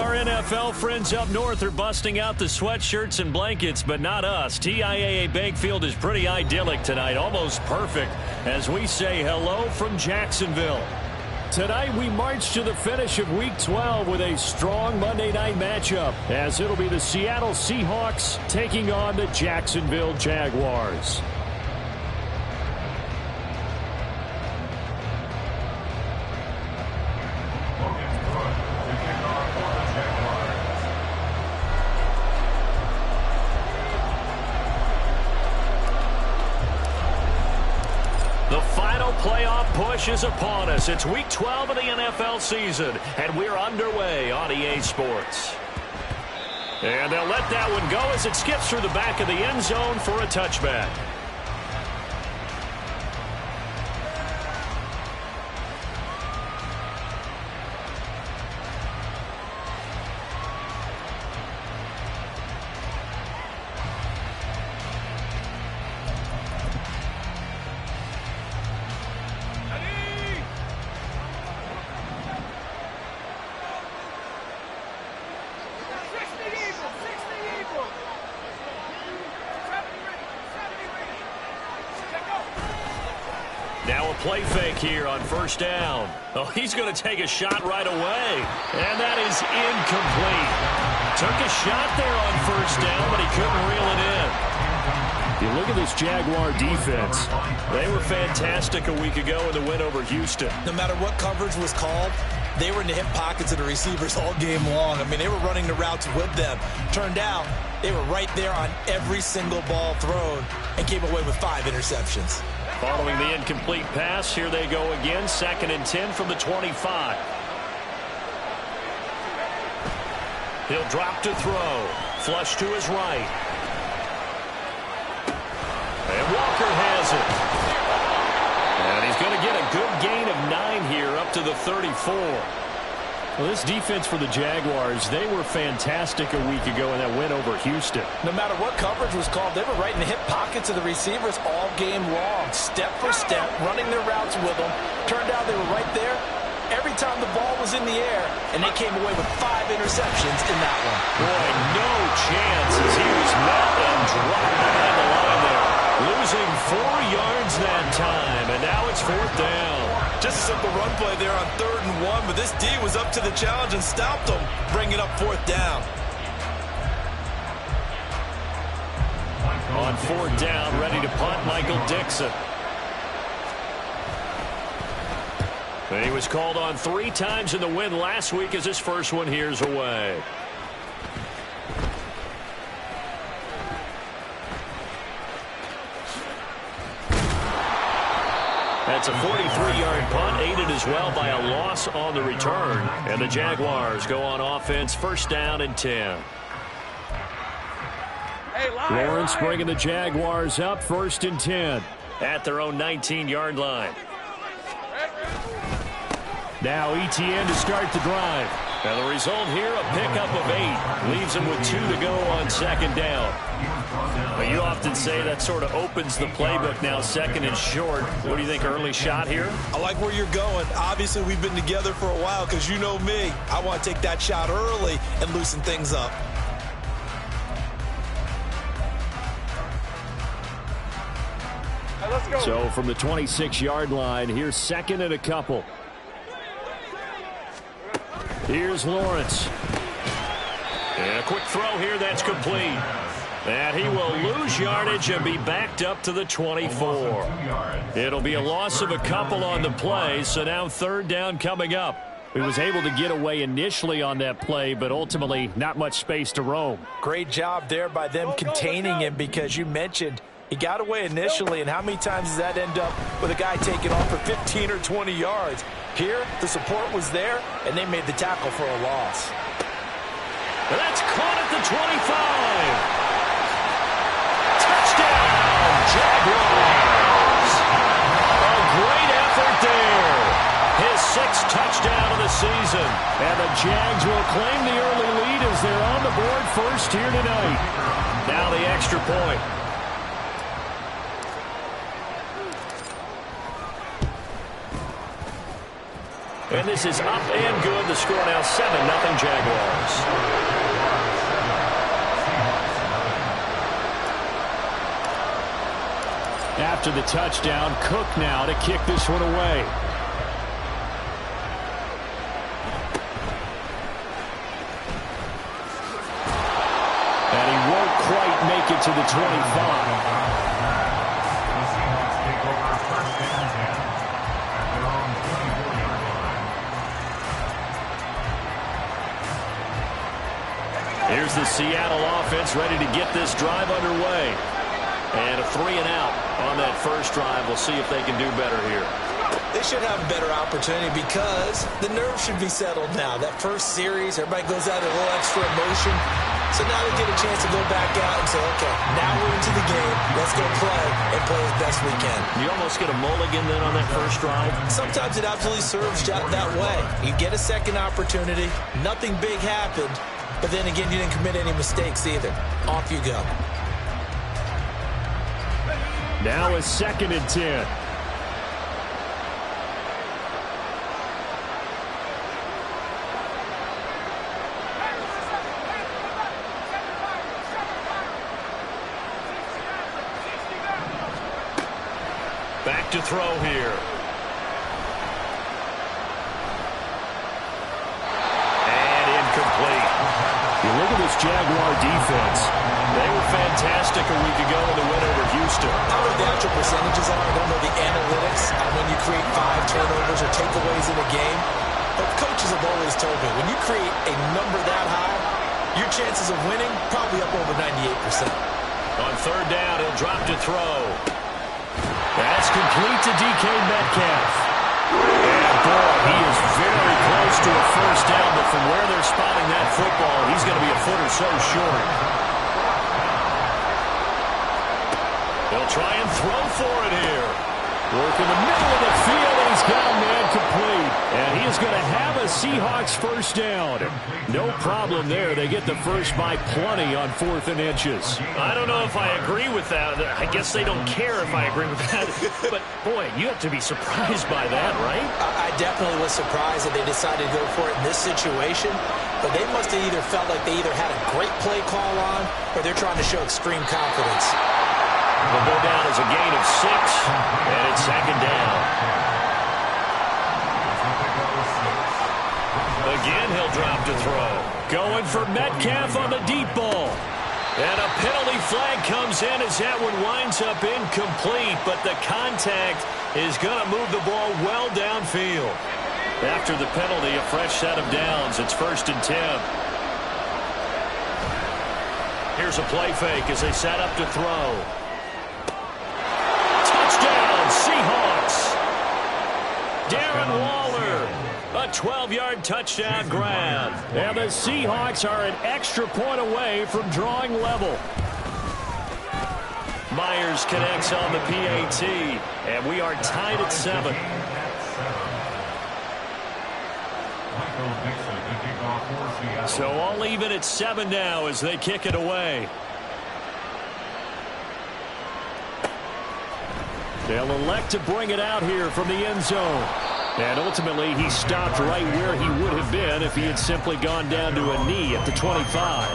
our NFL friends up north are busting out the sweatshirts and blankets, but not us. TIAA Bank Field is pretty idyllic tonight, almost perfect, as we say hello from Jacksonville. Tonight we march to the finish of Week 12 with a strong Monday night matchup, as it'll be the Seattle Seahawks taking on the Jacksonville Jaguars. The final playoff push is upon us. It's Week 12 of the NFL season, and we're underway on EA Sports. And they'll let that one go as it skips through the back of the end zone for a touchback. Now a play fake here on first down. Oh, he's going to take a shot right away. And that is incomplete. Took a shot there on first down, but he couldn't reel it in. You look at this Jaguar defense. They were fantastic a week ago in the win over Houston. No matter what coverage was called, they were in the hip pockets of the receivers all game long. I mean, they were running the routes with them. Turned out, they were right there on every single ball thrown and came away with 5 interceptions. Following the incomplete pass, here they go again. 2nd and 10 from the 25. He'll drop to throw. Flush to his right. And Walker has it. And he's going to get a good gain of 9 here up to the 34. Well, this defense for the Jaguars, they were fantastic a week ago in that win over Houston. No matter what coverage was called, they were right in the hip pockets of the receivers all game long. Step for step, running their routes with them. Turned out they were right there every time the ball was in the air, and they came away with 5 interceptions in that one. Boy, no chance as he was met and dropped behind the line there. Losing 4 yards that time, and now it's 4th down. Just a simple run play there on 3rd and 1, but this D was up to the challenge and stopped them, bringing up 4th down. On 4th down, ready to punt, Michael Dixon. He was called on 3 times in the win last week as his first one here's away. That's a 43-yard punt, aided as well by a loss on the return. And the Jaguars go on offense, 1st down and 10. Lawrence bringing the Jaguars up, 1st and 10. At their own 19-yard line. Now ETN to start the drive. And the result here, a pickup of 8. Leaves him with 2 to go on 2nd down. Well, you often say that sort of opens the playbook now, 2nd and short. What do you think, early shot here? I like where you're going. Obviously, we've been together for a while because you know me. I want to take that shot early and loosen things up. Let's go. So from the 26-yard line, here's 2nd and a couple. Here's Lawrence. And a quick throw here that's complete. And he will lose yardage and be backed up to the 24. It'll be a loss of a couple on the play, so now 3rd down coming up. He was able to get away initially on that play, but ultimately not much space to roam. Great job there by them containing him, because you mentioned he got away initially, and how many times does that end up with a guy taking off for 15 or 20 yards? Here, the support was there, and they made the tackle for a loss. And that's caught at the 25. Touchdown, Jaguars. A great effort there. His 6th touchdown of the season. And the Jags will claim the early lead as they're on the board first here tonight. Now the extra point. And this is up and good. The score now 7-0 Jaguars. after the touchdown. Cook now to kick this one away. And he won't quite make it to the 25. Here's the Seattle offense ready to get this drive underway. And a 3 and out on that first drive. We'll see if they can do better here. They should have a better opportunity because the nerves should be settled now. That first series, everybody goes out a little extra emotion. So now they get a chance to go back out and say, okay, now we're into the game. Let's go play and play as best we can. You almost get a mulligan then on that first drive? Sometimes it absolutely serves that way. You get a second opportunity. Nothing big happened. But then again, you didn't commit any mistakes either. Off you go. Now a 2nd and 10. Back to throw here. And incomplete. You look at this Jaguar defense. They were fantastic a week ago in the win over Houston. I don't know what the actual percentages are. I don't know the analytics on when you create 5 turnovers or takeaways in a game. But coaches have always told me, when you create a number that high, your chances of winning probably up over 98%. On 3rd down, he'll drop to throw. That's complete to DK Metcalf. And boy, he is very close to a first down, but from where they're spotting that football, he's going to be a foot or so short. They'll try and throw for it here. Work in the middle of the field, and he's got a man complete. And he is going to have a Seahawks first down. No problem there. They get the first by plenty on 4th and inches. I don't know if I agree with that. I guess they don't care if I agree with that. But, boy, you have to be surprised by that, right? I definitely was surprised that they decided to go for it in this situation. But they must have either felt like they either had a great play call on or they're trying to show extreme confidence. Will go down as a gain of 6, and it's 2nd down. Again, he'll drop to throw. Going for Metcalf on the deep ball. And a penalty flag comes in as that one winds up incomplete, but the contact is going to move the ball well downfield. After the penalty, a fresh set of downs. It's 1st and 10. Here's a play fake as they set up to throw. Touchdown, Seahawks! Darren Waller, a 12-yard touchdown grab. And the Seahawks are an extra point away from drawing level. Myers connects on the PAT, and we are tied at 7. So all even at 7 now as they kick it away. They'll elect to bring it out here from the end zone. And ultimately, he stopped right where he would have been if he had simply gone down to a knee at the 25.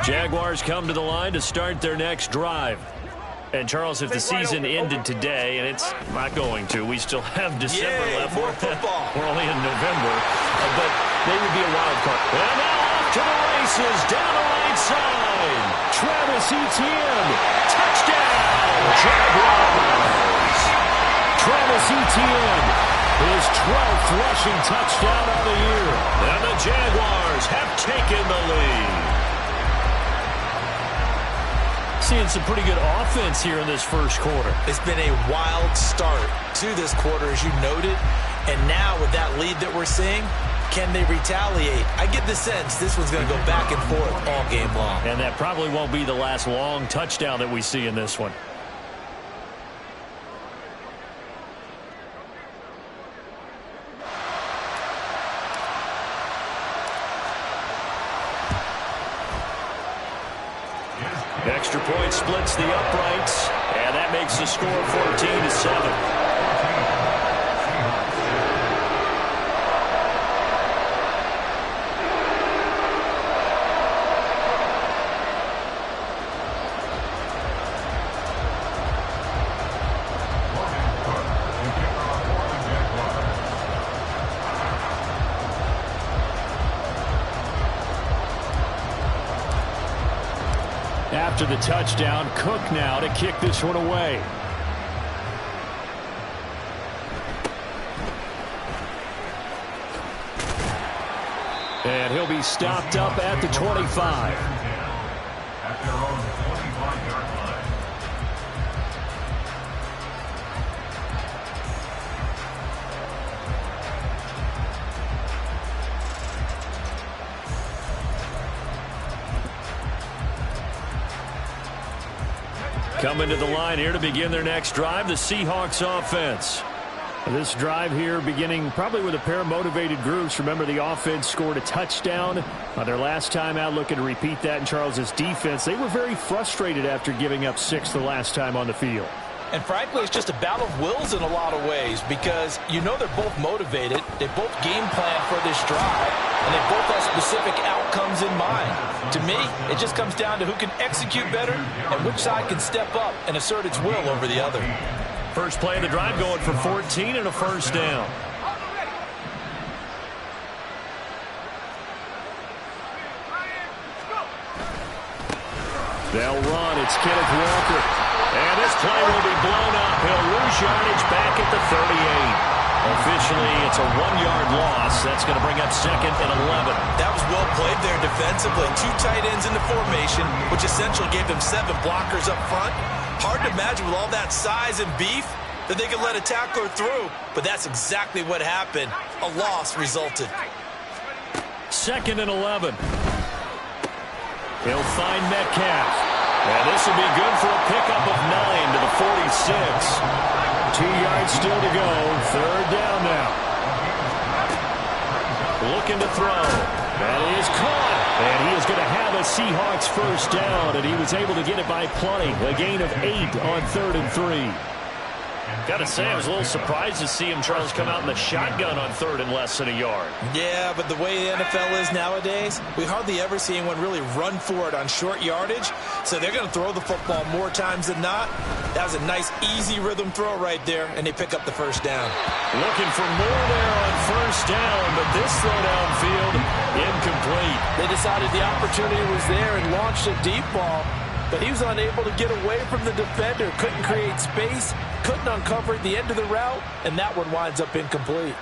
Jaguars come to the line to start their next drive. And, Charles, if the season ended today, and it's not going to, we still have December left. More football. We're only in November. But they would be a wild card. And now off to the races, down the right side. Travis Etienne, touchdown, Jaguars. Travis Etienne, his 12th rushing touchdown of the year. And the Jaguars have taken the lead. Seeing some pretty good offense here in this first quarter. It's been a wild start to this quarter, as you noted. And now with that lead that we're seeing, can they retaliate? I get the sense this one's going to go back and forth all game long. And that probably won't be the last long touchdown that we see in this one. Extra point splits the uprights, and that makes the score 14-7. after the touchdown. Cook now to kick this one away. And he'll be stopped up at the 25. At their own 25-yard line. Coming to the line here to begin their next drive, the Seahawks offense. This drive here beginning probably with a pair of motivated groups. Remember, the offense scored a touchdown on their last time out, looking to repeat that in Charles's defense. They were very frustrated after giving up 6 the last time on the field. And frankly, it's just a battle of wills in a lot of ways because you know they're both motivated. They both game plan for this drive, and they both have specific outcomes in mind. To me, it just comes down to who can execute better and which side can step up and assert its will over the other. First play of the drive going for 14 and a first down. They'll run. It's Kenneth Walker. And this play will be blown up. He'll lose yardage back at the 38. Officially, it's a 1-yard loss. That's going to bring up 2nd and 11. That was well played there defensively. 2 tight ends in the formation, which essentially gave them 7 blockers up front. Hard to imagine with all that size and beef that they could let a tackler through, but that's exactly what happened. A loss resulted. 2nd and 11. He'll find Metcalf. And this will be good for a pickup of 9 to the 46. 2 yards still to go. 3rd down now. Looking to throw. That is caught. And he is going to have a Seahawks first down, and he was able to get it by plenty. A gain of 8 on 3rd and 3. Got to say, I was a little surprised to see him, Charles, come out in the shotgun on 3rd and less than a yard. Yeah, but the way the NFL is nowadays, we hardly ever see anyone really run for it on short yardage. So they're going to throw the football more times than not. That was a nice, easy rhythm throw right there, and they pick up the first down. Looking for more there on first down, but this throw downfield, incomplete. They decided the opportunity was there and launched a deep ball, but he was unable to get away from the defender, couldn't create space, couldn't uncover the end of the route, and that one winds up incomplete.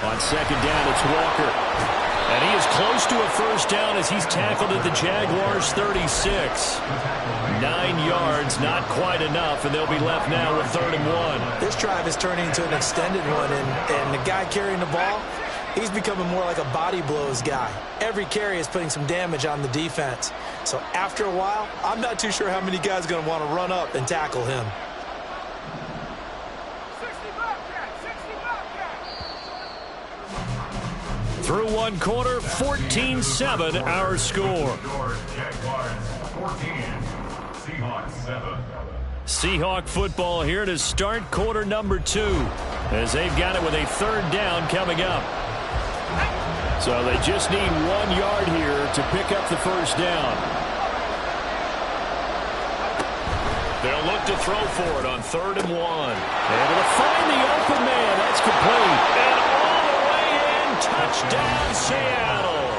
On 2nd down, it's Walker. And he is close to a first down as he's tackled at the Jaguars' 36. 9 yards, not quite enough, and they'll be left now with 3rd and 1. This drive is turning into an extended one, and the guy carrying the ball, he's becoming more like a body blows guy. Every carry is putting some damage on the defense. So after a while, I'm not too sure how many guys are going to want to run up and tackle him. Through 1 quarter, 14-7 our score. Seahawk football here to start quarter number 2 as they've got it with a 3rd down coming up. So they just need 1 yard here to pick up the first down. They'll look to throw for it on 3rd and 1. Able to find the open man. That's complete. And all the way in, touchdown Seattle.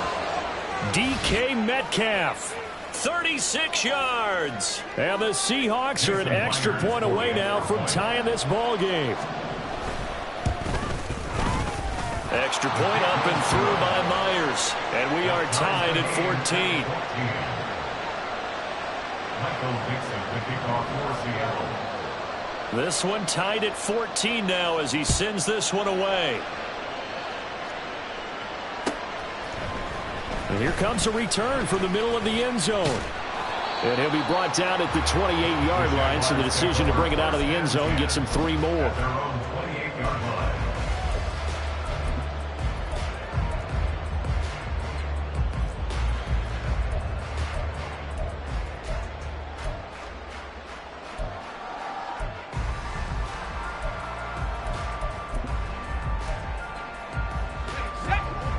DK Metcalf. 36 yards. And the Seahawks are an extra point away now from tying this ball game. Extra point up and through by Myers. And we are tied at 14. This one tied at 14 now as he sends this one away. And here comes a return from the middle of the end zone. And he'll be brought down at the 28-yard line, so the decision to bring it out of the end zone gets him 3 more.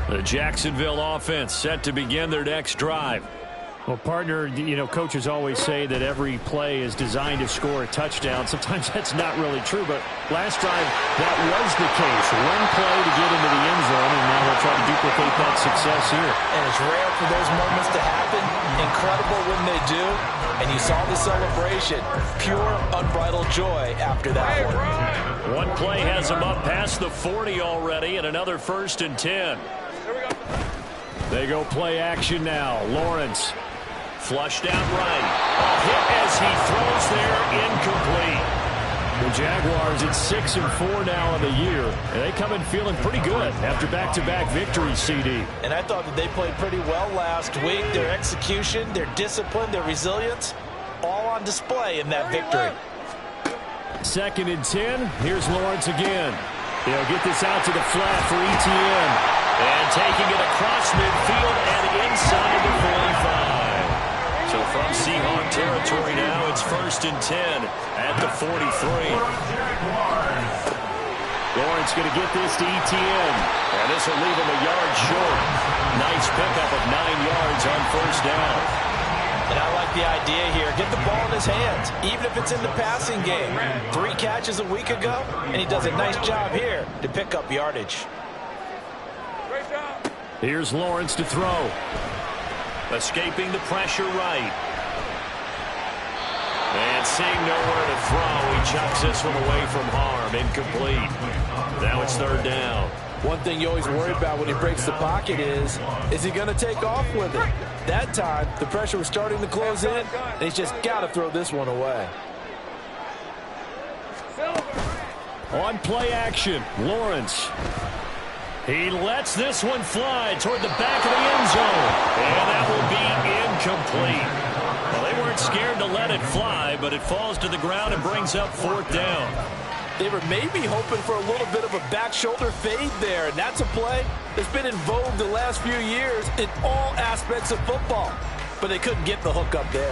The Jacksonville offense set to begin their next drive. Well, partner, you know, coaches always say that every play is designed to score a touchdown. Sometimes that's not really true, but last drive, that was the case. One play to get into the end zone, and now they'll try to duplicate that success here. And it's rare for those moments to happen. Incredible when they do. And you saw the celebration. Pure, unbridled joy after that one. One play has them up past the 40 already, and another 1st and 10. They go play action now. Lawrence. Flushed out right. A hit as he throws there, incomplete. The Jaguars at 6-4 now in the year. And they come in feeling pretty good after back-to-back victories, CD. And I thought that they played pretty well last week. Their execution, their discipline, their resilience, all on display in that victory. 2nd and 10. Here's Lawrence again. They'll get this out to the flat for ETN. And taking it across midfield and inside the 45. So from Seahawk territory now, it's 1st and 10 at the 43. Lawrence going to get this to ETN. And this will leave him a yard short. Nice pickup of 9 yards on 1st down. And I like the idea here. Get the ball in his hands, even if it's in the passing game. 3 catches a week ago, and he does a nice job here to pick up yardage. Here's Lawrence to throw. Escaping the pressure right. And seeing nowhere to throw, he chucks this one away from harm. Incomplete. Now it's 3rd down. One thing you always worry about when he breaks the pocket is he going to take off with it? That time, the pressure was starting to close in, and he's just got to throw this one away. On play action, Lawrence. He lets this one fly toward the back of the end zone. And that will be incomplete. Well, they weren't scared to let it fly, but it falls to the ground and brings up 4th down. They were maybe hoping for a little bit of a back shoulder fade there, and that's a play that's been in vogue the last few years in all aspects of football. But they couldn't get the hook up there.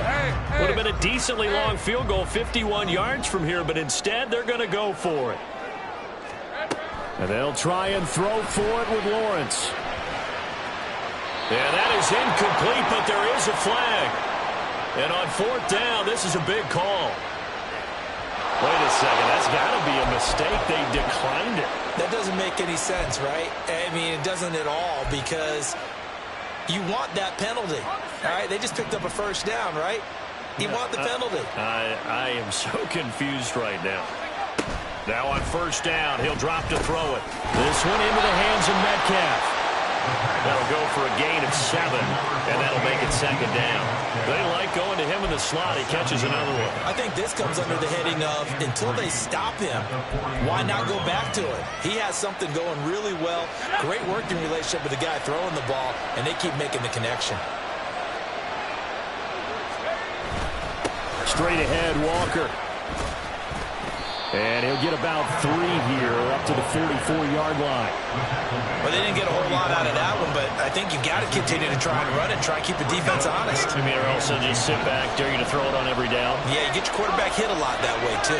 Would have been a decently long field goal, 51 yards from here, but instead they're going to go for it. And they'll try and throw for it with Lawrence. Yeah, that is incomplete, but there is a flag. And on 4th down, this is a big call. Wait a second, that's got to be a mistake. They declined it. That doesn't make any sense, right? I mean, it doesn't at all, because you want that penalty. All right, they just picked up a 1st down, right? You want the penalty. I am so confused right now. Now on 1st down, he'll drop to throw it. This one into the hands of Metcalf. That'll go for a gain of 7, and that'll make it 2nd down. They like going to him in the slot. He catches another one. I think this comes under the heading of, until they stop him, why not go back to it? He has something going really well. Great working relationship with the guy throwing the ball, and they keep making the connection. Straight ahead, Walker. And he'll get about 3 here, up to the 44-yard line. Well, they didn't get a whole lot out of that one, but I think you got to continue to try and run it, try and keep the defense honest. I mean, or else they'll just sit back, dare you to throw it on every down. Yeah, you get your quarterback hit a lot that way, too.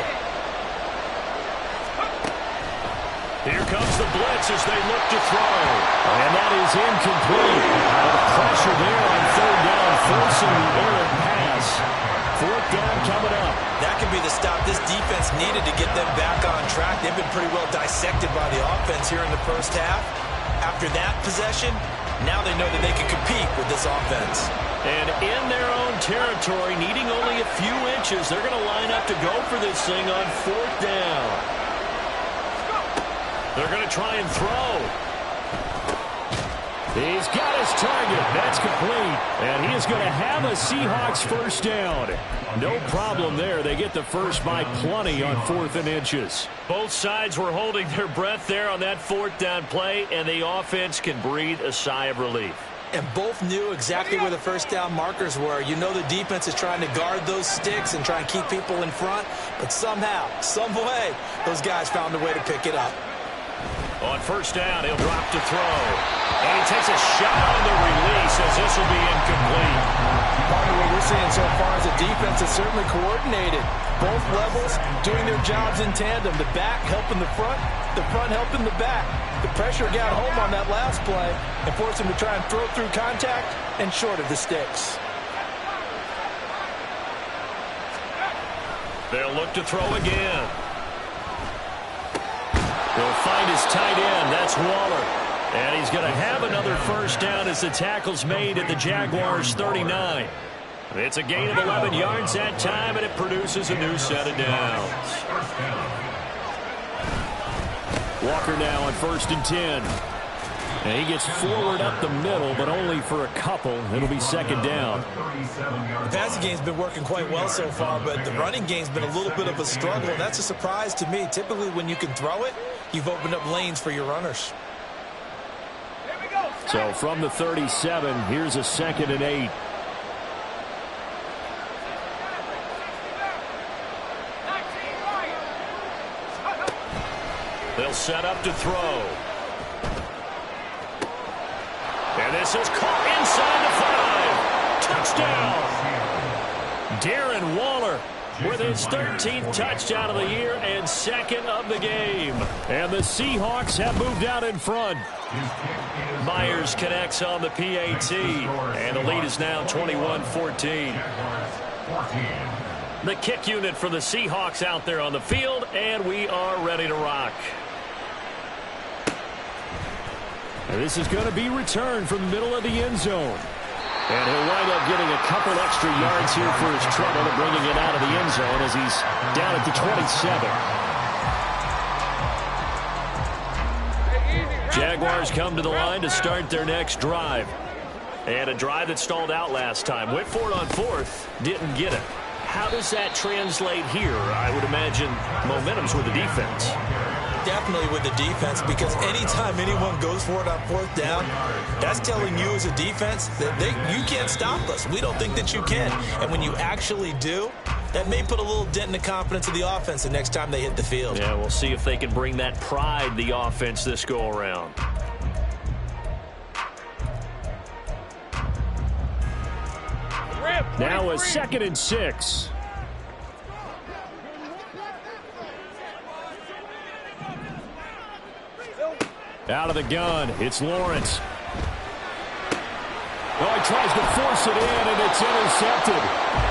Here comes the blitz as they look to throw. And that is incomplete. The pressure there on 3rd down, forcing the errant pass. 4th down coming up. That could be the stop this defense needed to get them back on track. They've been pretty well dissected by the offense here in the 1st half. After that possession, now they know that they can compete with this offense. And in their own territory, needing only a few inches, they're going to line up to go for this thing on 4th down. They're going to try and throw. He's got his target. That's complete. And he is going to have a Seahawks 1st down. No problem there. They get the first by plenty on 4th and inches. Both sides were holding their breath there on that 4th down play, and the offense can breathe a sigh of relief. And both knew exactly where the 1st down markers were. You know the defense is trying to guard those sticks and try and keep people in front, but somehow, some way, those guys found a way to pick it up. On 1st down, he'll drop to throw. And he takes a shot on the release as this will be incomplete. Part of what we're seeing so far is the defense is certainly coordinated. Both levels doing their jobs in tandem. The back helping the front helping the back. The pressure got home on that last play and forced him to try and throw through contact and short of the sticks. They'll look to throw again. He'll find his tight end. That's Waller. And he's going to have another first down as the tackle's made at the Jaguars' 39. It's a gain of 11 yards that time, and it produces a new set of downs. Walker now on 1st and 10. And he gets forward up the middle, but only for a couple. It'll be 2nd down. The passing game's been working quite well so far, but the running game's been a little bit of a struggle, and that's a surprise to me. Typically, when you can throw it, you've opened up lanes for your runners. So from the 37, here's a 2nd and 8. They'll set up to throw. And this is caught inside the 5. Touchdown. Darren Waller with his 13th touchdown of the year and 2nd of the game. And the Seahawks have moved out in front. Myers connects on the PAT. And the lead is now 21-14. The kick unit for the Seahawks out there on the field, and we are ready to rock. This is going to be returned from the middle of the end zone. And he'll wind up getting a couple extra yards here for his trouble and bringing it out of the end zone as he's down at the 27. Jaguars come to the line to start their next drive. And a drive that stalled out last time. Went for it on 4th, didn't get it. How does that translate here? I would imagine momentum's with the defense. Definitely with the defense, because anytime anyone goes for it on 4th down, that's telling you as a defense that you can't stop us. We don't think that you can. And when you actually do, that may put a little dent in the confidence of the offense the next time they hit the field. Yeah, we'll see if they can bring that pride, the offense, this go-around. Now a 2nd and 6. Out of the gun, it's Lawrence. Oh, he tries to force it in, and it's intercepted.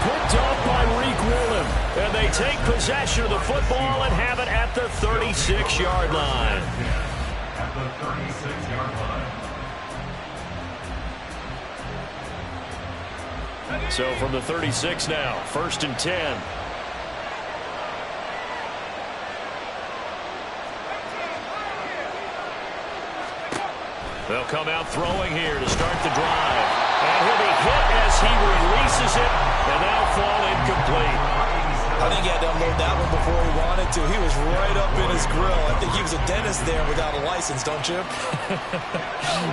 Picked off by Reek Willem. And they take possession of the football and have it at the 36-yard line. At the 36-yard line. So from the 36 now, 1st and 10. They'll come out throwing here to start the drive. And he'll be hit as he releases it, and that'll fall incomplete. I think he had to unload that one before he wanted to. He was right up in his grill. I think he was a dentist there without a license, don't you?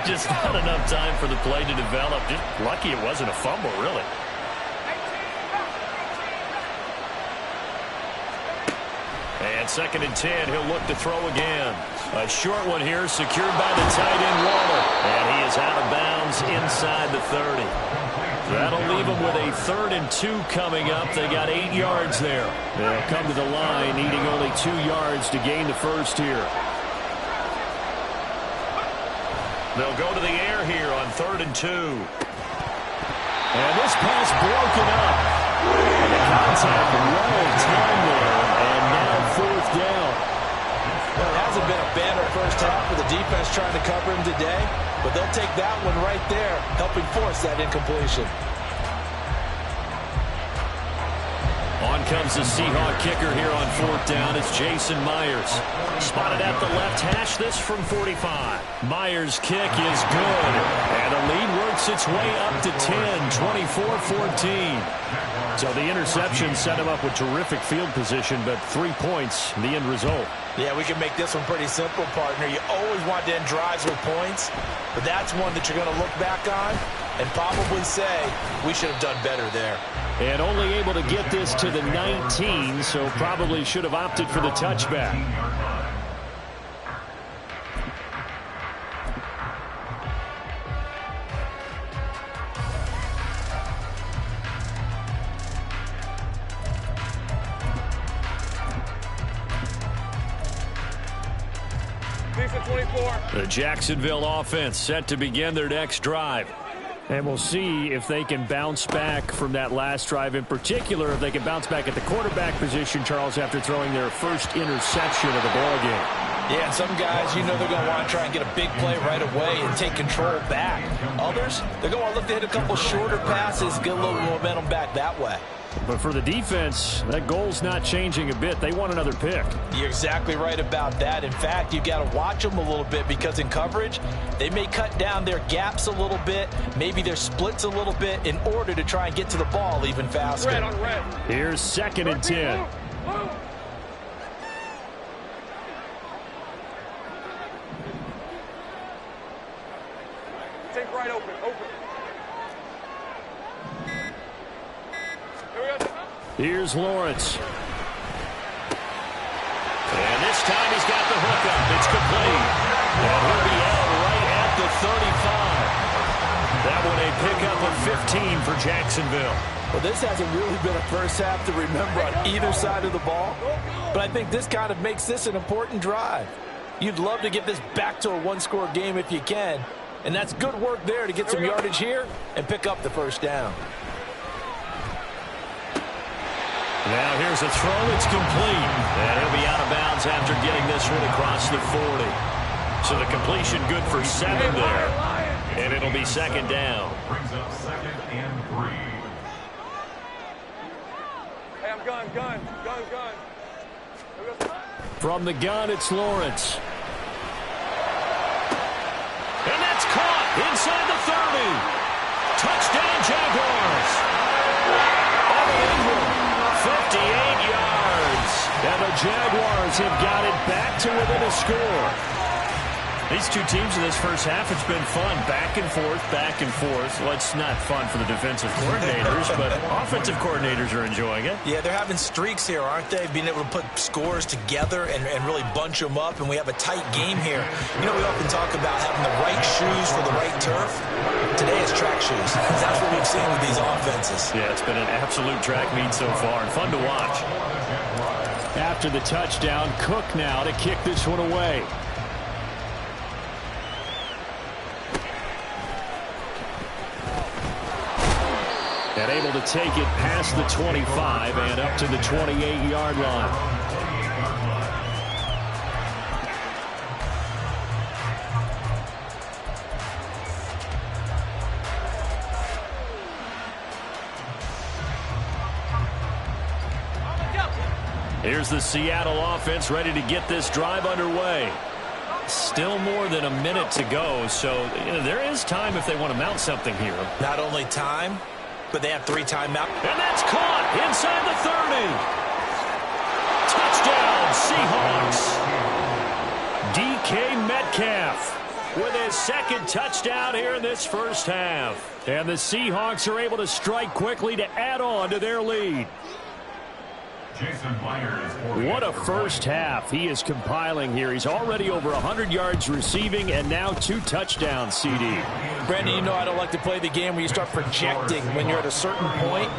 Just not enough time for the play to develop. Just lucky it wasn't a fumble, really. And 2nd and 10, he'll look to throw again. A short one here, secured by the tight end Waller. And he is out of bounds inside the 30. That'll leave them with a 3rd and 2 coming up. They got 8 yards there. They'll come to the line, needing only 2 yards to gain the first here. They'll go to the air here on 3rd and 2. And this pass broken up. And the contact well timed there. And now 4th down. Well, it hasn't been a banner first half for the defense trying to cover him today, but they'll take that one right there, helping force that incompletion. On comes the Seahawk kicker here on 4th down. It's Jason Myers. Spotted at the left hash, this from 45. Myers' kick is good. And the lead works its way up to 10, 24-14. So the interception set him up with terrific field position, but 3 points, the end result. Yeah, we can make this one pretty simple, partner. You always want to end drives with points, but that's one that you're going to look back on and probably say, we should have done better there. And only able to get this to the 19, so probably should have opted for the touchback. The Jacksonville offense set to begin their next drive. And we'll see if they can bounce back from that last drive. In particular, if they can bounce back at the quarterback position, Charles, after throwing their first interception of the ballgame. Yeah, some guys, you know they're going to want to try and get a big play right away and take control back. Others, they're going to want to look to hit a couple shorter passes, get a little momentum back that way. But for the defense, that goal's not changing a bit. They want another pick. You're exactly right about that. In fact, you've got to watch them a little bit because in coverage, they may cut down their gaps a little bit, maybe their splits a little bit in order to try and get to the ball even faster. Here's 2nd and 10. Take right open. Here's Lawrence. And this time he's got the hook up. It's complete. And he'll be out right at the 35. That one a pickup of 15 for Jacksonville. Well, this hasn't really been a first half to remember on either side of the ball. But I think this kind of makes this an important drive. You'd love to get this back to a one-score game if you can. And that's good work there to get some yardage here and pick up the first down. Now here's a throw. It's complete. And he'll be out of bounds after getting this one across the 40. So the completion good for 7 there. And it'll be 2nd down. Brings up 2nd and 3. Hey, I'm gun. From the gun, it's Lawrence. And that's caught inside the 30. Touchdown, Jaguars. Evan Ingram, 58 yards. And the Jaguars have got it back to within a score. These two teams in this first half, it's been fun. Back and forth, back and forth. Well, it's not fun for the defensive coordinators, but offensive coordinators are enjoying it. Yeah, they're having streaks here, aren't they? Being able to put scores together and really bunch them up, and we have a tight game here. You know, we often talk about having the right shoes for the right turf. Today it's track shoes. That's what we've seen with these offenses. Yeah, it's been an absolute track meet so far, and fun to watch. After the touchdown, Cook now to kick this one away. And able to take it past the 25 and up to the 28-yard line. Here's the Seattle offense ready to get this drive underway. Still more than a minute to go, so there is time if they want to mount something here. Not only time, but they have 3 timeouts. And that's caught inside the 30. Touchdown, Seahawks. DK Metcalf with his 2nd touchdown here in this first half. And the Seahawks are able to strike quickly to add on to their lead. What a first half he is compiling here. He's already over 100 yards receiving and now 2 touchdowns, CD. Brandon, you know I don't like to play the game where you start projecting when you're at a certain point.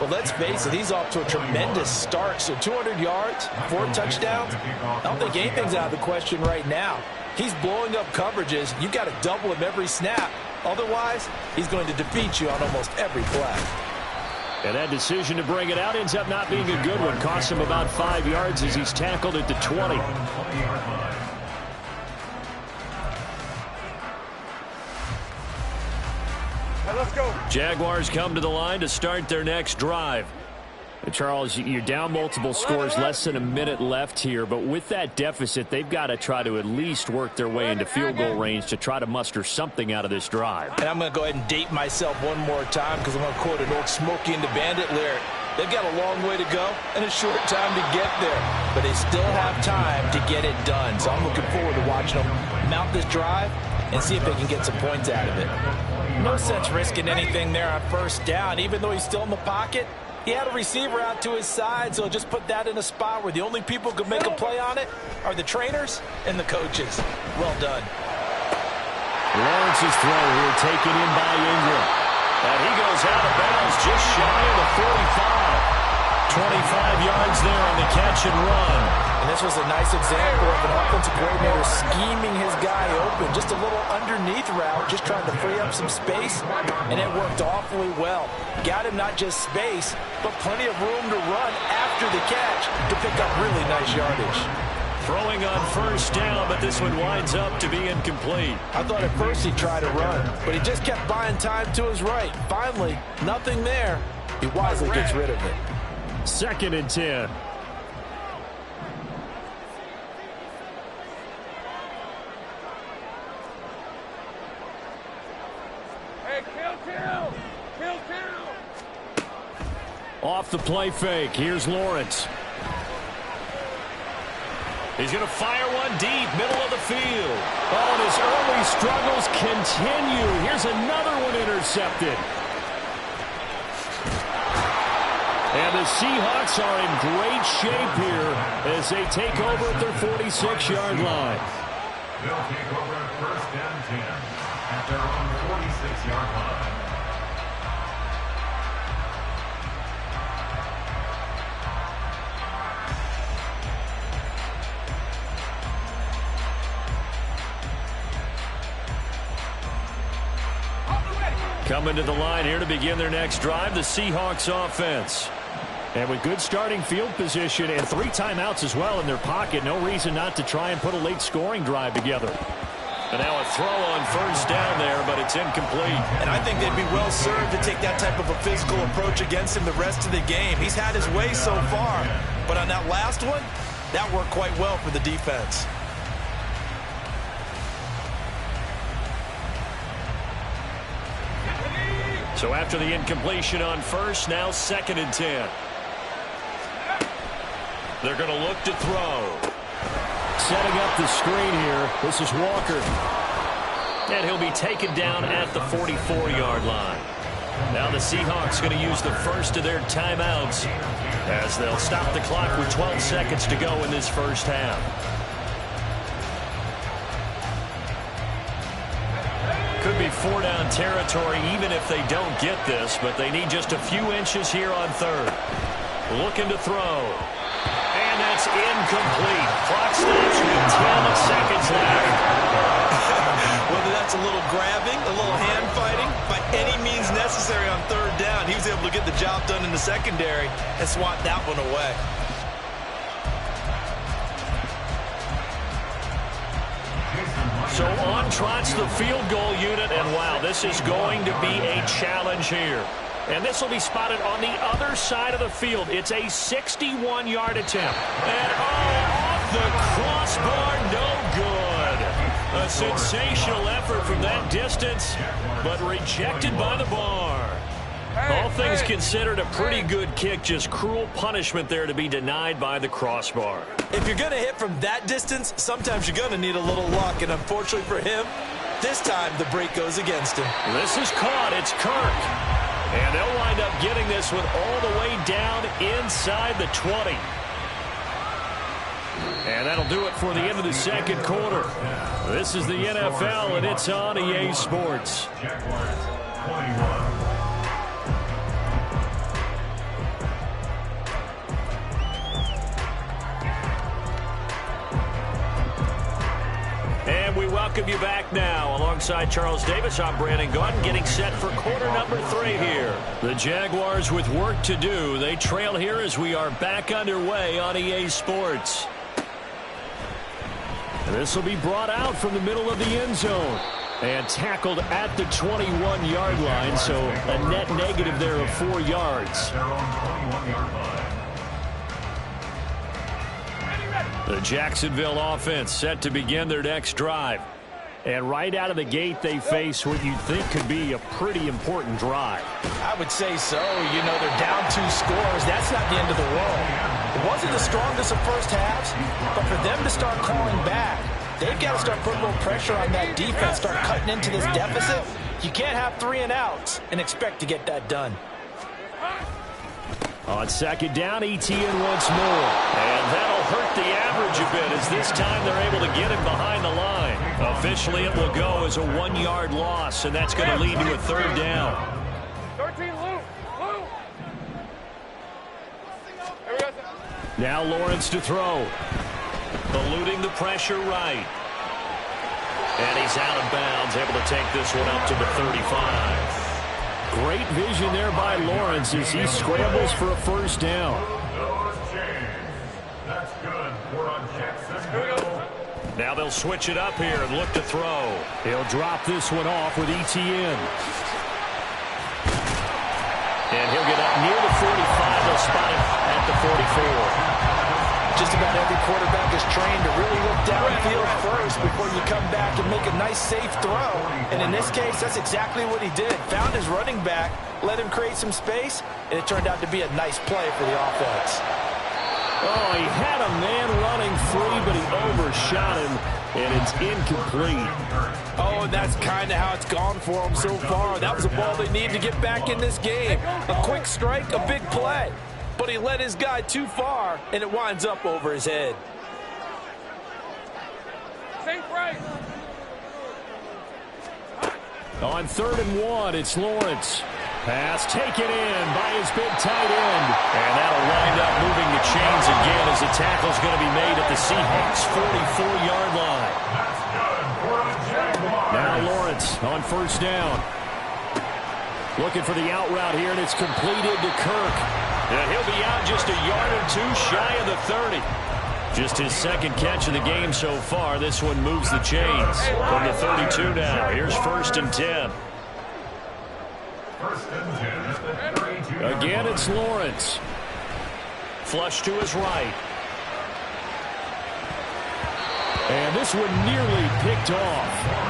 But let's face it, he's off to a tremendous start. So 200 yards, 4 touchdowns. I don't think anything's out of the question right now. He's blowing up coverages. You've got to double him every snap. Otherwise, he's going to defeat you on almost every play. And that decision to bring it out ends up not being a good one. Costs him about 5 yards as he's tackled at the 20. Let's go. Jaguars come to the line to start their next drive. Charles, you're down multiple scores, less than a minute left here, but with that deficit, they've got to try to at least work their way into field goal range to try to muster something out of this drive. And I'm going to go ahead and date myself one more time because I'm going to quote an old Smokey and the Bandit lyric. They've got a long way to go and a short time to get there, but they still have time to get it done. So I'm looking forward to watching them mount this drive and see if they can get some points out of it. No sense risking anything there on first down, even though he's still in the pocket. He had a receiver out to his side, so just put that in a spot where the only people who could make a play on it are the trainers and the coaches. Well done. Lawrence's throw here taken in by Ingram. And he goes out of bounds just shy of the 45. 25 yards there on the catch and run. And this was a nice example of an offensive coordinator scheming his guy open. Just a little underneath route, just trying to free up some space, and it worked awfully well. Got him not just space, but plenty of room to run after the catch to pick up really nice yardage. Throwing on first down, but this one winds up to be incomplete. I thought at first he'd try to run, but he just kept buying time to his right. Finally, nothing there. He wisely gets rid of it. 2nd and 10. Hey, kill. Off the play fake. Here's Lawrence. He's going to fire one deep, middle of the field. Oh, and his early struggles continue. Here's another one intercepted. And the Seahawks are in great shape here as they take over at their 46-yard line. They'll take over at 1st and 10 at their own 46-yard line. Coming to the line here to begin their next drive, the Seahawks offense. And with good starting field position and 3 timeouts as well in their pocket, no reason not to try and put a late scoring drive together. And now a throw on first down there, but it's incomplete. And I think they'd be well served to take that type of a physical approach against him the rest of the game. He's had his way so far, but on that last one, that worked quite well for the defense. So after the incompletion on first, now 2nd and 10. They're going to look to throw. Setting up the screen here. This is Walker. And he'll be taken down at the 44-yard line. Now the Seahawks going to use the first of their timeouts as they'll stop the clock with 12 seconds to go in this first half. Could be 4-down territory even if they don't get this, but they need just a few inches here on 3rd. Looking to throw. And that's incomplete. Clock stops with 10 seconds left. Whether that's a little grabbing, a little hand fighting, by any means necessary on 3rd down, he was able to get the job done in the secondary and swat that one away. So on trots the field goal unit, and wow, this is going to be a challenge here. And this will be spotted on the other side of the field. It's a 61-yard attempt. And off the crossbar, no good. A sensational effort from that distance, but rejected by the bar. All things considered, a pretty good kick, just cruel punishment there to be denied by the crossbar. If you're going to hit from that distance, sometimes you're going to need a little luck, and unfortunately for him, this time the break goes against him. This is caught. It's Kirk. And they'll wind up getting this one all the way down inside the 20. And that'll do it for the end of the 2nd quarter. This is the NFL, and it's on EA Sports. Jaguars 21. And we welcome you back now. Alongside Charles Davis, I'm Brandon Gaudin, getting set for quarter number 3 here. The Jaguars with work to do. They trail here as we are back underway on EA Sports. This will be brought out from the middle of the end zone and tackled at the 21-yard line, so a net negative there of 4 yards. Their own 21-yard line. The Jacksonville offense set to begin their next drive. And right out of the gate, they face what you'd think could be a pretty important drive. I would say so. You know, they're down 2 scores. That's not the end of the world. It wasn't the strongest of first halves, but for them to start calling back, they've got to start putting a little pressure on that defense, start cutting into this deficit. You can't have 3 and outs and expect to get that done. On 2nd down, ETN once more. And that'll hurt the average a bit as this time they're able to get him behind the line. Officially, it will go as a 1-yard loss, and that's going to lead to a 3rd down. 13, Lou. Now Lawrence to throw. eluding the pressure right. And he's out of bounds, able to take this one up to the 35. Great vision there by Lawrence as he scrambles for a first down. That's good. We're on Jacksonville. Now they'll switch it up here and look to throw. He'll drop this one off with ETN. And he'll get up near the 45. They'll spot him at the 44. Just about every quarterback is trained to really look downfield first before you come back and make a nice, safe throw. And in this case, that's exactly what he did. Found his running back, let him create some space, and it turned out to be a nice play for the offense. Oh, he had a man running free, but he overshot him, and it's incomplete. Oh, and that's kind of how it's gone for him so far. That was a ball they need to get back in this game. A quick strike, a big play. But he led his guy too far, and it winds up over his head. Safe right. On 3rd and 1, it's Lawrence. Pass taken in by his big tight end. And that'll wind up moving the chains again as the tackle's going to be made at the Seahawks' 44-yard line. Now Lawrence on first down. Looking for the out route here, and it's completed to Kirk. And he'll be out just a yard or two shy of the 30. Just his second catch of the game so far. This one moves the chains. From the 32 now, here's 1st and 10. Again, it's Lawrence. Flush to his right. And this one nearly picked off.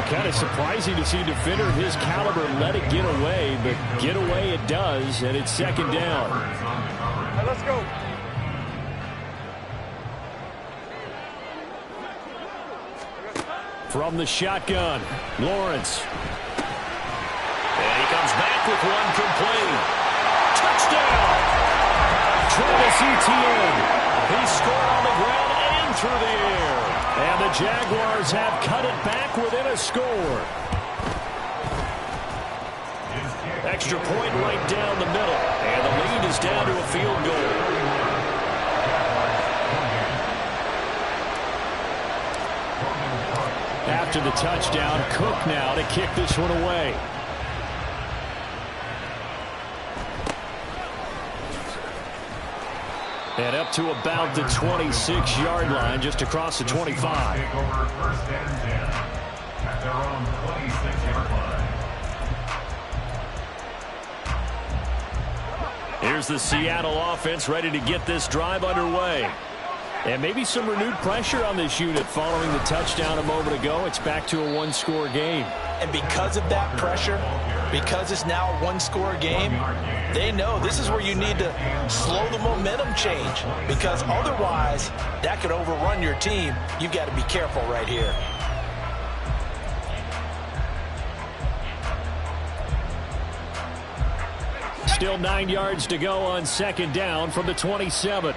Kind of surprising to see a defender of his caliber let it get away, but get away it does, and it's 2nd down. Hey, let's go. From the shotgun, Lawrence. And he comes back with one complete. Touchdown! Travis Etienne. He scored on the ground and through the air. And the Jaguars have cut it back within a score. Extra point right down the middle. And the lead is down to a field goal. After the touchdown, Cook now to kick this one away. And up to about the 26-yard line, just across the 25. Take over 1st and 10 at their own 26-yard line. Here's the Seattle offense ready to get this drive underway. And maybe some renewed pressure on this unit following the touchdown a moment ago. It's back to a one-score game. And because of that pressure, because it's now a one-score game, they know this is where you need to slow the momentum change, because otherwise that could overrun your team. You've got to be careful right here. Still 9 yards to go on 2nd down from the 27.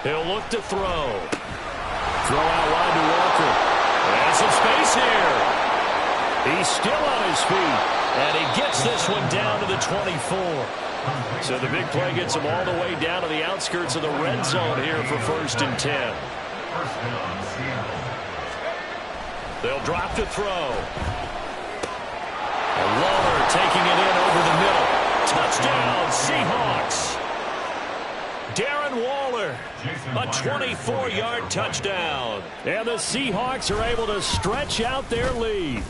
He'll look to throw. Throw out wide to Walker. And some space here. He's still on his feet. And he gets this one down to the 24. So the big play gets him all the way down to the outskirts of the red zone here for 1st and 10. They'll drop to throw. And Waller taking it in over the middle. Touchdown, Seahawks. Darren Waller, a 24-yard touchdown. And the Seahawks are able to stretch out their lead.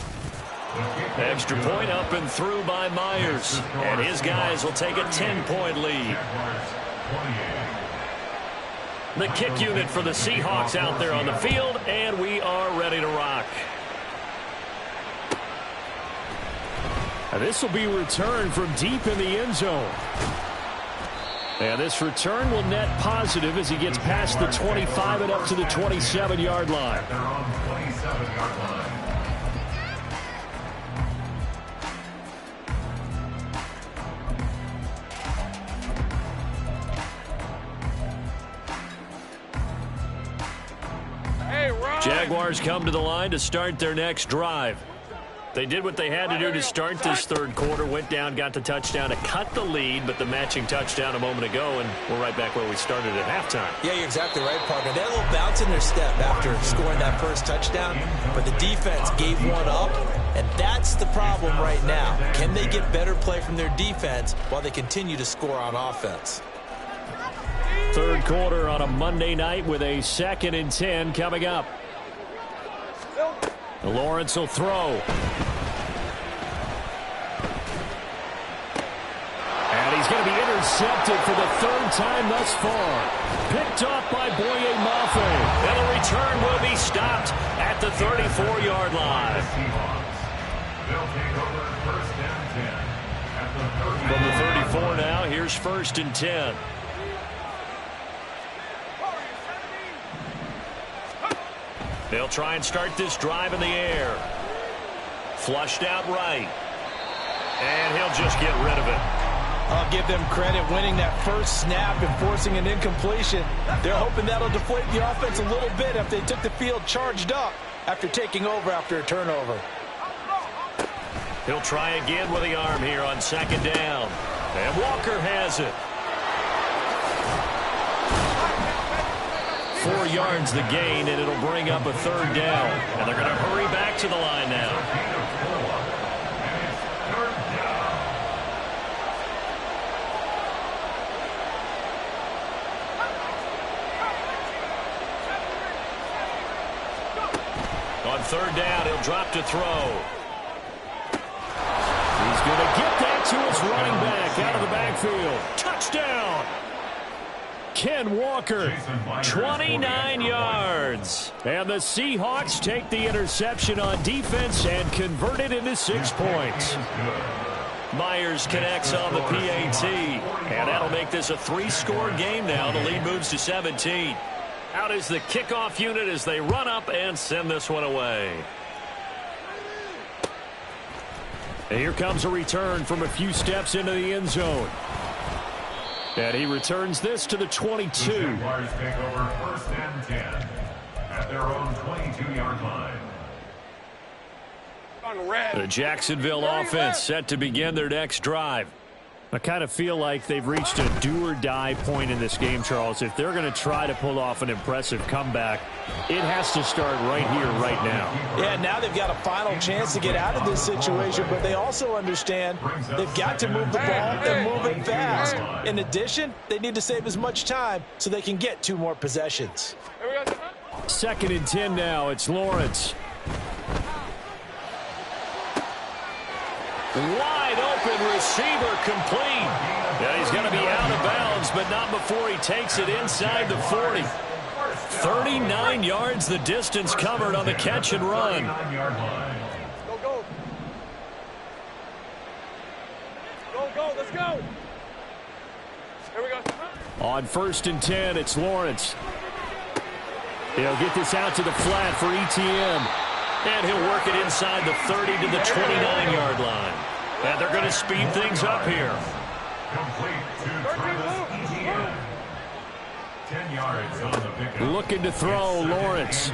Extra point up and through by Myers. And his guys will take a 10-point lead. The kick unit for the Seahawks out there on the field, and we are ready to rock. And this will be returned from deep in the end zone. And this return will net positive as he gets past the 25 and up to the 27-yard line. Hey, Ryan. Jaguars come to the line to start their next drive. They did what they had to do to start this third quarter. Went down, got the touchdown to cut the lead, but the matching touchdown a moment ago, and we're right back where we started at halftime. Yeah, you're exactly right, partner. They had a little bounce in their step after scoring that first touchdown, but the defense gave one up, and that's the problem right now. Can they get better play from their defense while they continue to score on offense? Third quarter on a Monday night with a 2nd and 10 coming up. Lawrence will throw. And he's going to be intercepted for the 3rd time thus far. Picked off by Boye Mafe. And the return will be stopped at the 34-yard line. From the 34 now, here's 1st and 10. They'll try and start this drive in the air. Flushed out right. And he'll just get rid of it. I'll give them credit winning that first snap and forcing an incompletion. They're hoping that'll deflate the offense a little bit if they took the field charged up after taking over after a turnover. He'll try again with the arm here on 2nd down. And Walker has it. 4 yards the gain, and it'll bring up a 3rd down. And they're going to hurry back to the line now. On 3rd down, he'll drop to throw. He's going to get that to his running back out of the backfield. Touchdown! Ken Walker, 29 yards. And the Seahawks take the interception on defense and convert it into 6 points. Myers connects on the PAT. And that'll make this a 3-score game now. The lead moves to 17. Out is the kickoff unit as they run up and send this one away. And here comes a return from a few steps into the end zone. And he returns this to the 22. The Jaguars take over 1st and 10 at their own 22-yard line. The Jacksonville offense set to begin their next drive. I kind of feel like they've reached a do-or-die point in this game, Charles. If they're going to try to pull off an impressive comeback, it has to start right here, right now. Yeah, now they've got a final chance to get out of this situation, but they also understand they've got to move the ball and move it fast. In addition, they need to save as much time so they can get 2 more possessions. 2nd and 10 now. It's Lawrence. Wide open receiver complete. Yeah, he's going to be out of bounds, but not before he takes it inside the 40. 39 yards the distance covered on the catch and run. Go, go. Go, go, let's go. Here we go. On 1st and 10, it's Lawrence. He'll get this out to the flat for ETN. And he'll work it inside the 30 to the 29-yard line. And they're going to speed things up here. Complete to Travis Etienne. 10 yards on the pickup. Looking to throw, Lawrence.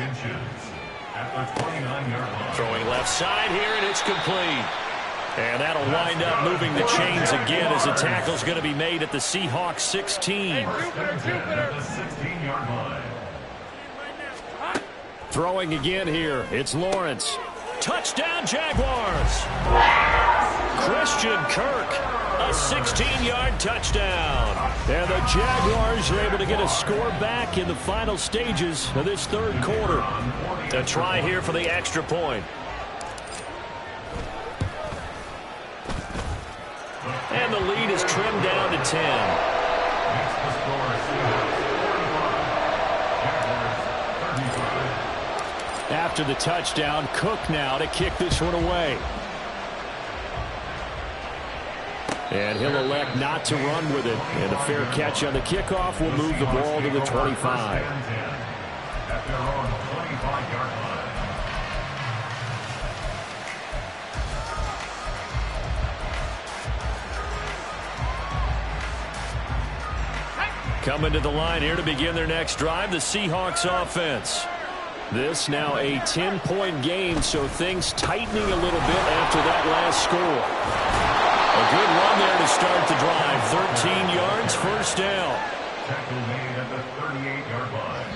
At the 29-yard line. Throwing left side here, and it's complete. And that'll wind up moving the chains again as the tackle's going to be made at the Seahawks 16. At the 16-yard line. Throwing again here, it's Lawrence. Touchdown, Jaguars! Christian Kirk, a 16-yard touchdown. And the Jaguars are able to get a score back in the final stages of this 3rd quarter. A try here for the extra point. And the lead is trimmed down to 10. After the touchdown, Cook now to kick this one away. And he'll elect not to run with it. And a fair catch on the kickoff will move the ball to the 25. At their own 25-yard line. Coming to the line here to begin their next drive, the Seahawks offense. This now a 10-point game, so things tightening a little bit after that last score. A good run there to start the drive. 13 yards, first down. Tackle made at the 38-yard line.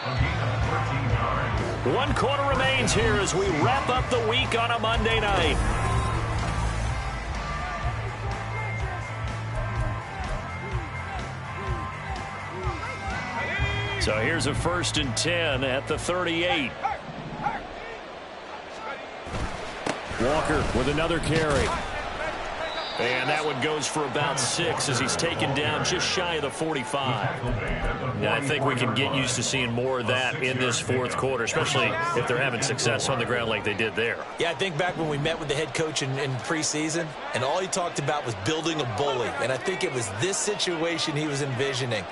A gain of 13 yards. 1 quarter remains here as we wrap up the week on a Monday night. So here's a 1st and 10 at the 38. Walker with another carry. And that one goes for about 6 as he's taken down just shy of the 45. Yeah, I think we can get used to seeing more of that in this 4th quarter, especially if they're having success on the ground like they did there. Yeah, I think back when we met with the head coach in preseason, and all he talked about was building a bully. And I think it was this situation he was envisioning.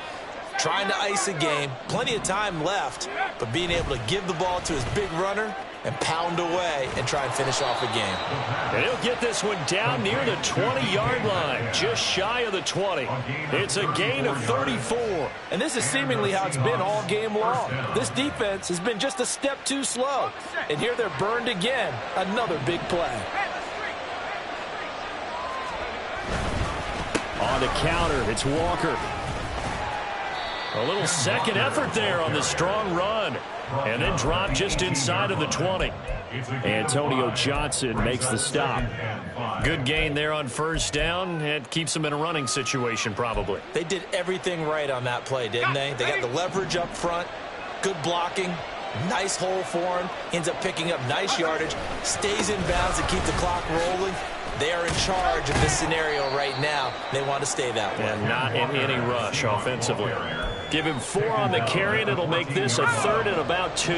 Trying to ice a game, plenty of time left, but being able to give the ball to his big runner and pound away and try and finish off a game. And he'll get this one down near the 20-yard line, just shy of the 20. It's a gain of 34. And this is seemingly how it's been all game long. This defense has been just a step too slow. And here they're burned again. Another big play. On the counter, it's Walker. A little second effort there on the strong run. And then dropped just inside of the 20. Antonio Johnson makes the stop. Good gain there on 1st down. It keeps them in a running situation probably. They did everything right on that play, didn't they? They got the leverage up front, good blocking, nice hole for him, ends up picking up nice yardage, stays in bounds to keep the clock rolling. They are in charge of this scenario right now. They want to stay that way. And not in any rush offensively. Give him 4 on the carry, and it'll make this a 3rd and about 2.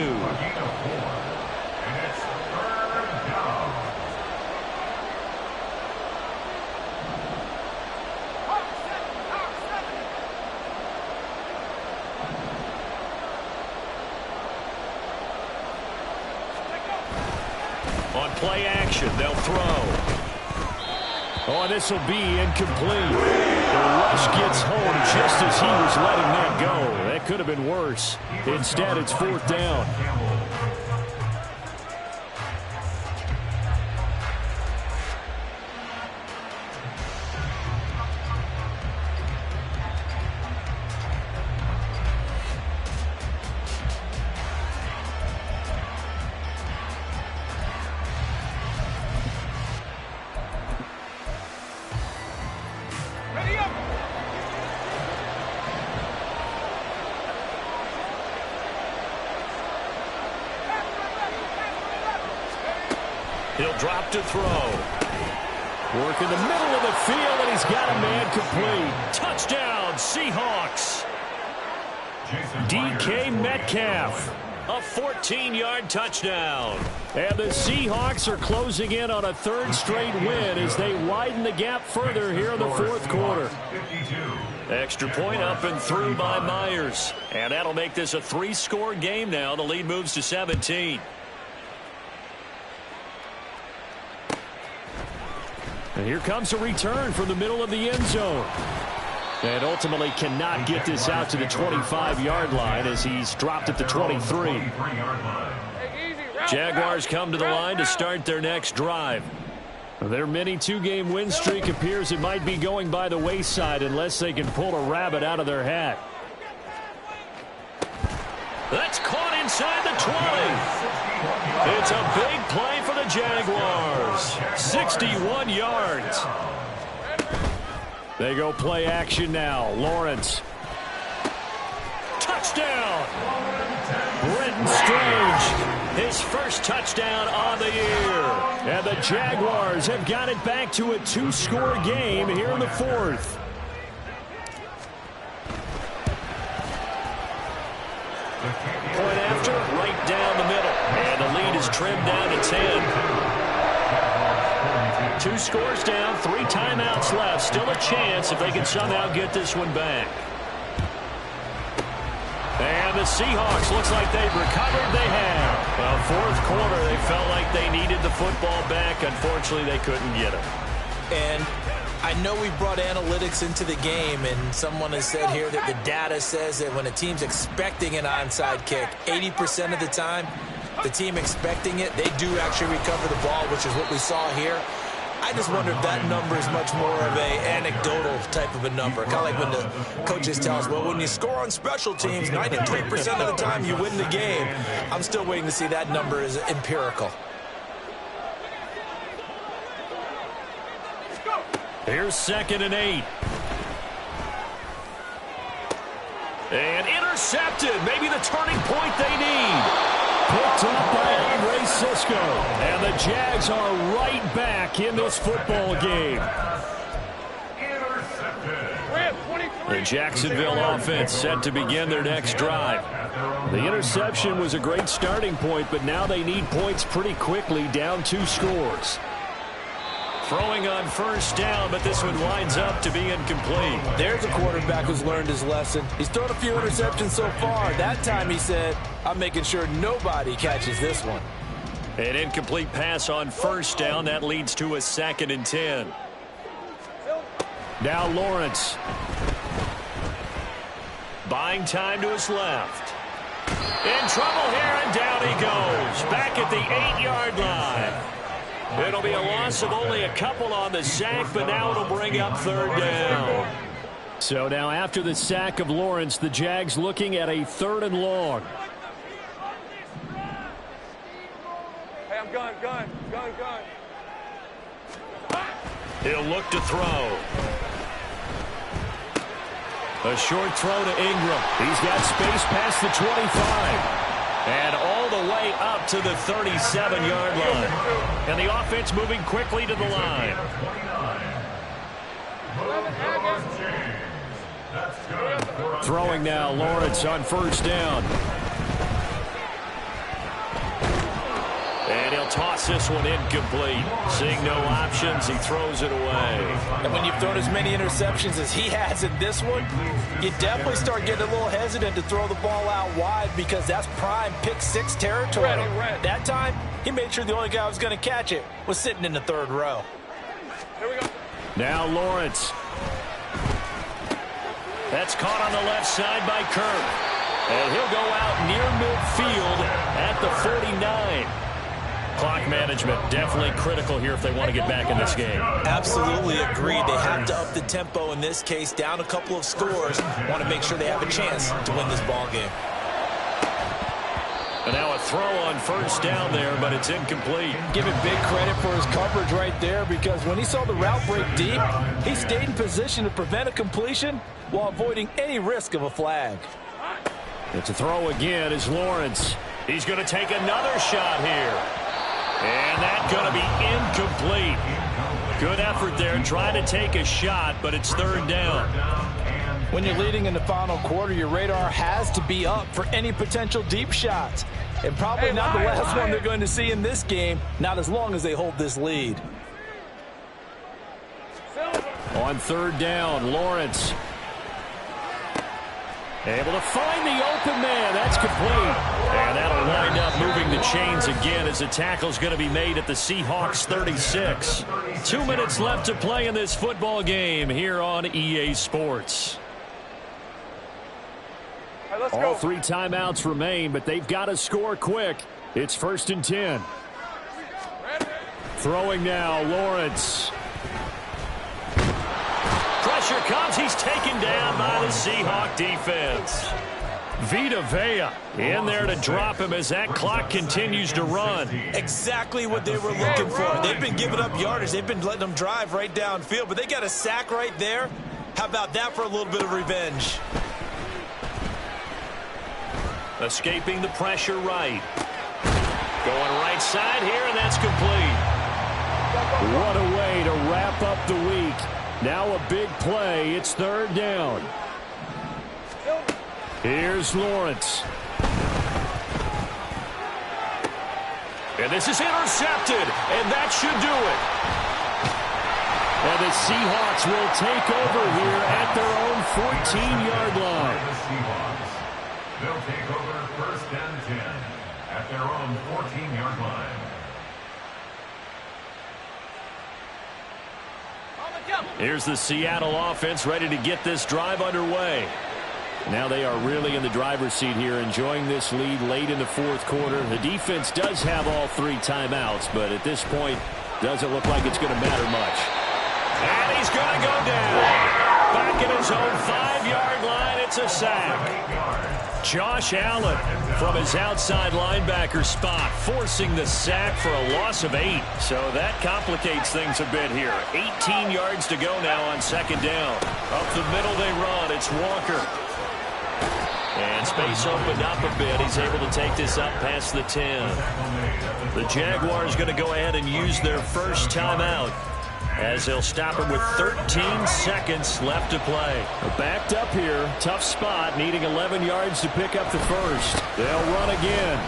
On play action, they'll throw. Oh, this will be incomplete. The rush gets home just as he was letting that go. That could have been worse. Instead, it's 4th down. He'll drop to throw. Work in the middle of the field, and he's got a man complete. Touchdown, Seahawks. DK Metcalf. A 14-yard touchdown. And the Seahawks are closing in on a 3rd straight win as they widen the gap further here in the 4th quarter. Extra point up and through by Myers. And that'll make this a 3-score game now. The lead moves to 17. And here comes a return from the middle of the end zone. And ultimately cannot get this out to the 25-yard line as he's dropped at the 23. Jaguars come to the line to start their next drive. Their mini 2-game win streak appears it might be going by the wayside unless they can pull a rabbit out of their hat. That's caught inside the 20. It's a big play for the Jaguars. 61 yards. They go play action now. Lawrence. Touchdown. Brenton Strange. His first touchdown on the year. And the Jaguars have got it back to a 2-score game here in the 4th. Point after, right down the middle. And the lead is trimmed down to 10. 2 scores down, 3 timeouts left. Still a chance if they can somehow get this one back. And the Seahawks, looks like they've recovered. They have. Well, 4th quarter, they felt like they needed the football back. Unfortunately, they couldn't get it. And I know we brought analytics into the game, and someone has said here that the data says that when a team's expecting an onside kick, 80% of the time, the team expecting it, they do actually recover the ball, which is what we saw here. I just wonder if that number is much more of a anecdotal type of a number. Kind of like when the coaches tell us, well, when you score on special teams, 93% of the time you win the game. I'm still waiting to see that number is empirical. Here's 2nd and 8. And intercepted. Maybe the turning point they need. Picked up by Andre Cisco. And the Jags are right back in this football game. The Jacksonville offense set to begin their next drive. The interception was a great starting point, but now they need points pretty quickly, down 2 scores. Throwing on 1st down, but this one winds up to be incomplete. There's a quarterback who's learned his lesson. He's thrown a few interceptions so far. That time he said, I'm making sure nobody catches this one. An incomplete pass on 1st down. That leads to a 2nd and 10. Now Lawrence. Buying time to his left. In trouble here, and down he goes. Back at the 8-yard line. It'll be a loss of only a couple on the sack, but now it'll bring up 3rd down. So now after the sack of Lawrence, the Jags looking at a 3rd and long. Hey, I'm gun. He'll look to throw. A short throw to Ingram. He's got space past the 25. And all the way up to the 37-yard line. And the offense moving quickly to the line. Throwing now, Lawrence on 1st down. And he'll toss this one incomplete. Seeing no options, he throws it away. And when you've thrown as many interceptions as he has in this one, you definitely start getting a little hesitant to throw the ball out wide because that's prime pick-6 territory. That time, he made sure the only guy who was going to catch it was sitting in the 3rd row. Here we go. Now Lawrence. That's caught on the left side by Kirk. And he'll go out near midfield at the 49. Clock management definitely critical here if they want to get back in this game. Absolutely agreed. They have to up the tempo in this case, down a couple of scores. Want to make sure they have a chance to win this ball game. And now a throw on 1st down there, but it's incomplete. Give him big credit for his coverage right there because when he saw the route break deep, he stayed in position to prevent a completion while avoiding any risk of a flag. It's a throw again as Lawrence. He's going to take another shot here. And that's going to be incomplete. Good effort there trying to take a shot, but it's 3rd down. When you're leading in the final quarter, your radar has to be up for any potential deep shots. And probably not the last one they're going to see in this game, not as long as they hold this lead. On 3rd down, Lawrence. Able to find the open man. That's complete. And that'll wind up moving the chains again as the tackle's going to be made at the Seahawks 36. 2 minutes left to play in this football game here on EA Sports. All 3 timeouts remain, but they've got to score quick. It's 1st and 10. Throwing now, Lawrence. Pressure comes. He's taken down by the Seahawk defense. Vita Vea in there to drop him as that clock continues to run. Exactly what they were looking for. They've been giving up yardage. They've been letting them drive right downfield, but they got a sack right there. How about that for a little bit of revenge? Escaping the pressure right. Going right side here, and that's complete. What a way to wrap up the week. Now a big play. It's 3rd down. Here's Lawrence. And this is intercepted, and that should do it. And the Seahawks will take over here at their own 14-yard line. The Seahawks. They'll take over 1st and 10 at their own 14-yard line. Here's the Seattle offense ready to get this drive underway. Now they are really in the driver's seat here, enjoying this lead late in the fourth quarter. The defense does have all 3 timeouts, but at this point, doesn't look like it's going to matter much. And he's going to go down. Back at his own 5-yard line, it's a sack. Josh Allen from his outside linebacker spot, forcing the sack for a loss of 8. So that complicates things a bit here. 18 yards to go now on second down. Up the middle they run. It's Walker. And space opened up a bit. He's able to take this up past the 10. The Jaguars going to go ahead and use their first timeout, as they'll stop him with 13 seconds left to play. Backed up here. Tough spot, needing 11 yards to pick up the first. They'll run again.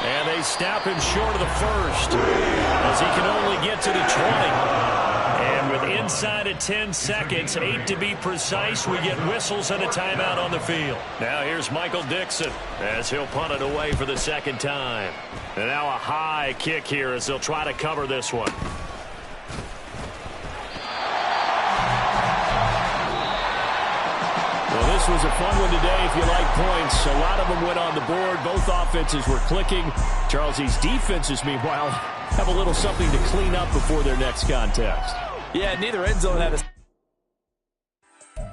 And they stop him short of the first, as he can only get to the 20. And with inside of 10 seconds, 8 to be precise, we get whistles and a timeout on the field. Now here's Michael Dixon as he'll punt it away for the second time. And now a high kick here as they'll try to cover this one. Well, this was a fun one today if you like points. A lot of them went on the board. Both offenses were clicking. Charles, these defenses, meanwhile, have a little something to clean up before their next contest. Yeah, neither end zone had a